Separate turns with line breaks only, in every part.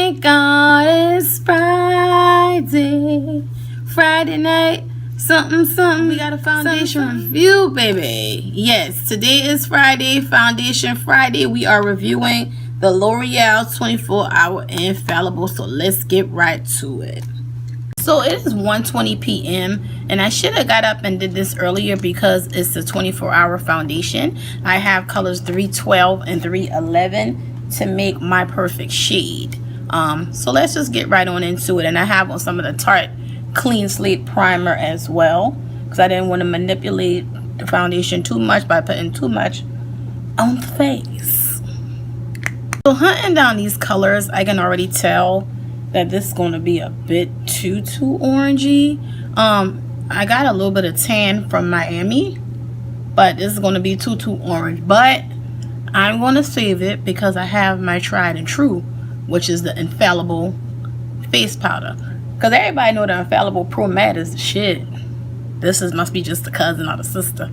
Thank God it's Friday. Friday night, something. We got a foundation review, baby. Yes, today is Friday, Foundation Friday. We are reviewing the L'Oreal 24-Hour Infallible. So let's get right to it. So it is 1:20 p.m. and I should have got up and did this earlier because it's a 24-hour foundation. I have colors 312 and 311 to make my perfect shade. So let's just get right on into it. And I have on some of the Tarte Clean Slate primer as well because I didn't want to manipulate the foundation too much by putting too much on the face. So hunting down these colors, I can already tell that this is going to be a bit too orangey. I got a little bit of tan from Miami, but this is going to be too orange. But I'm going to save it because I have my tried and true, which is the Infallible face powder. Because everybody know the Infallible Pro Matte is the shit. This must be just the cousin or the sister.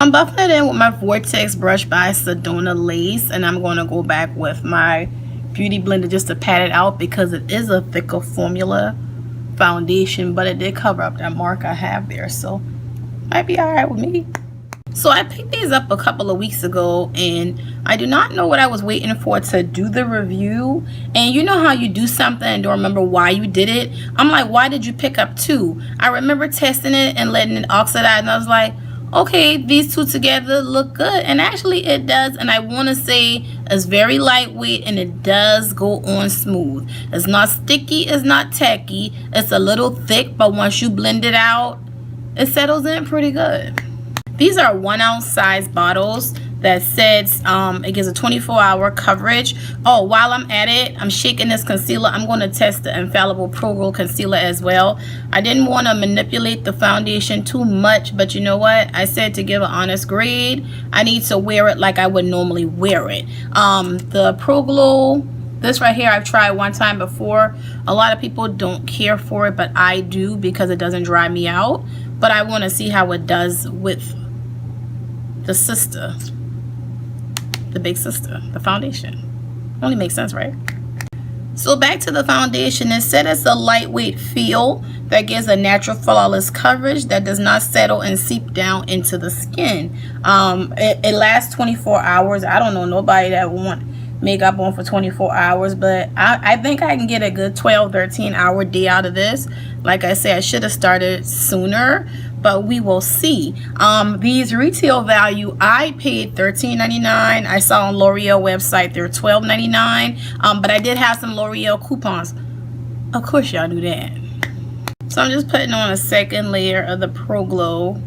I'm buffing it in with my Vortex brush by Sedona Lace, and I'm going to go back with my Beauty Blender just to pat it out because it is a thicker formula foundation, but it did cover up that mark I have there, so might be all right with me. So I picked these up a couple of weeks ago and I do not know what I was waiting for to do the review. And you know how you do something and don't remember why you did it? I'm like, why did you pick up two? I remember testing it and letting it oxidize, and I was like, okay, these two together look good. And actually it does, and I want to say it's very lightweight and it does go on smooth. It's not sticky, it's not tacky, it's a little thick, but once you blend it out, it settles in pretty good. These are 1 ounce size bottles that says it gives a 24-hour coverage. Oh, while I'm at it, I'm shaking this concealer. I'm going to test the Infallible proglow concealer as well. I didn't want to manipulate the foundation too much, but you know what? I said to give an honest grade, I need to wear it like I would normally wear it. The proglow, this right here, I've tried one time before. A lot of people don't care for it, but I do because it doesn't dry me out. But I want to see how it does with the sister, the big sister, the foundation. Only makes sense, right? So back to the foundation. It said it's a lightweight feel that gives a natural flawless coverage that does not settle and seep down into the skin. It lasts 24 hours. I don't know nobody that want makeup on for 24 hours, but I think I can get a good 12-13 hour day out of this. Like I said, I should have started sooner, but we will see. These retail value, I paid $13.99. I saw on L'Oreal website they're $12.99, but I did have some L'Oreal coupons. Of course y'all knew that. So I'm just putting on a second layer of the proglow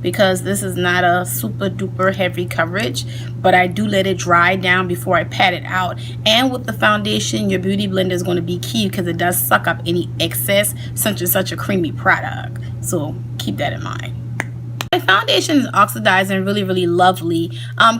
because this is not a super duper heavy coverage, but I do let it dry down before I pat it out. And with the foundation, your beauty blender is going to be key because it does suck up any excess since it's such a creamy product. So keep that in mind. My foundation is oxidizing really lovely.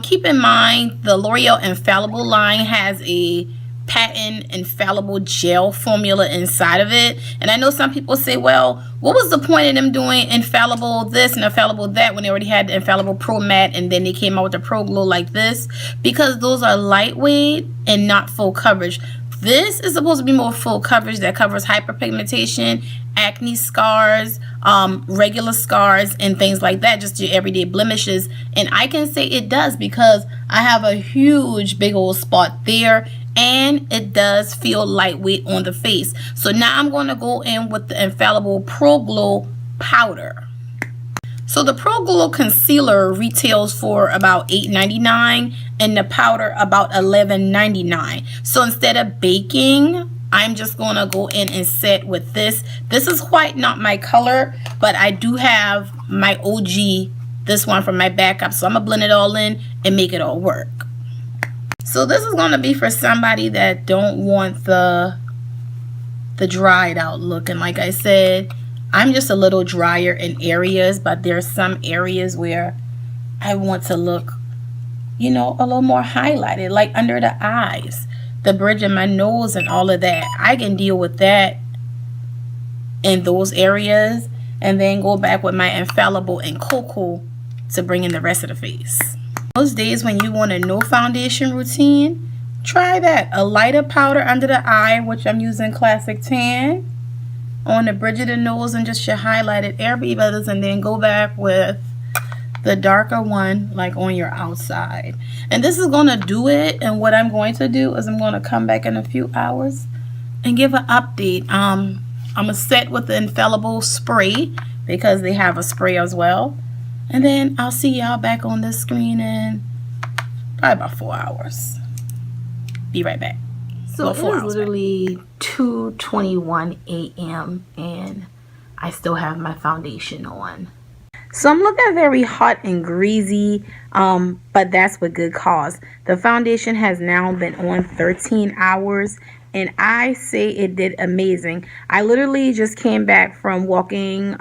Keep in mind the L'Oreal Infallible line has a patent infallible gel formula inside of it, and I know some people say, well, what was the point of them doing infallible this and infallible that when they already had the Infallible Pro Matte and then they came out with the proglow like this? Because those are lightweight and not full coverage. This is supposed to be more full coverage that covers hyperpigmentation, acne scars, regular scars, and things like that, just your everyday blemishes. And I can say it does because I have a huge big old spot there, and it does feel lightweight on the face. So now I'm going to go in with the Infallible proglow powder. So the proglow concealer retails for about $8.99 and the powder about $11.99. So instead of baking, I'm just going to go in and set with this. This is quite not my color, but I do have my OG, this one from my backup. So I'm going to blend it all in and make it all work. So this is going to be for somebody that don't want the dried out look. And like I said, I'm just a little drier in areas, but there's some areas where I want to look, you know, a little more highlighted, like under the eyes, the bridge of my nose and all of that. I can deal with that in those areas and then go back with my Infallible and Cocoa to bring in the rest of the face. Those days when you want a no foundation routine, try that. A lighter powder under the eye, which I'm using Classic Tan, on the bridge of the nose and just your highlighted areas, and then go back with the darker one like on your outside. And this is gonna do it. And what I'm going to do is I'm going to come back in a few hours and give an update. I'm gonna set with the infallible spray because they have a spray as well, and then I'll see y'all back on this screen in probably about 4 hours. Be right back. So it is literally 2:21 a.m. and I still have my foundation on. So I'm looking very hot and greasy, but that's with good cause. The foundation has now been on 13 hours, and I say it did amazing. I literally just came back from walking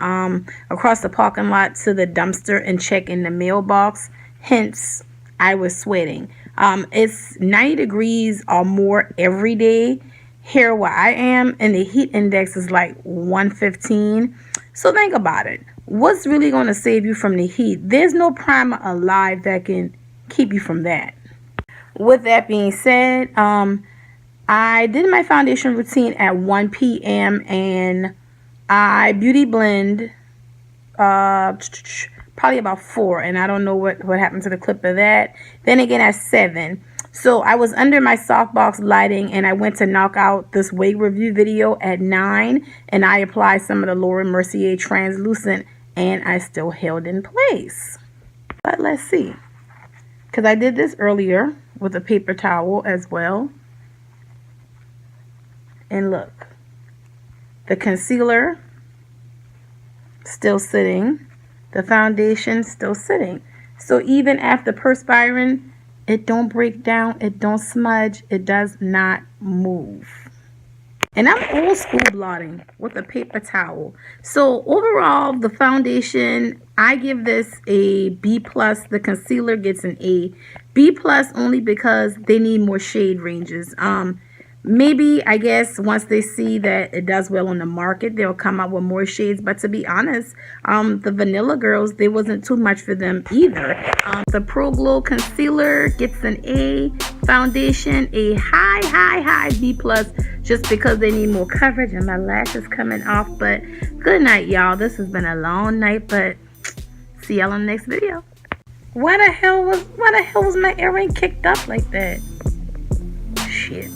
across the parking lot to the dumpster and checking the mailbox. Hence, I was sweating. It's 90 degrees or more every day here where I am, and the heat index is like 115. So think about it. What's really going to save you from the heat? There's no primer alive that can keep you from that. With that being said, I did my foundation routine at 1 p.m. and I beauty blend probably about 4, and I don't know what happened to the clip of that. Then again at 7. So I was under my softbox lighting, and I went to knock out this wig review video at 9, and I applied some of the Laura Mercier translucent, and I still held in place. But let's see, because I did this earlier with a paper towel as well. And look, the concealer still sitting, the foundation still sitting. So even after perspiring, it don't break down, it don't smudge, it does not move. And I'm old school blotting with a paper towel. So overall, the foundation, I give this a B+. The concealer gets an A. B+ only because they need more shade ranges. Maybe, I guess, once they see that it does well on the market, they'll come out with more shades. But to be honest, the Vanilla Girls, there wasn't too much for them either. The Proglow Concealer gets an A. Foundation, a high B+, just because they need more coverage and my lashes coming off. But good night, y'all. This has been a long night, but see y'all on the next video. Why the hell was my earring kicked up like that? Shit.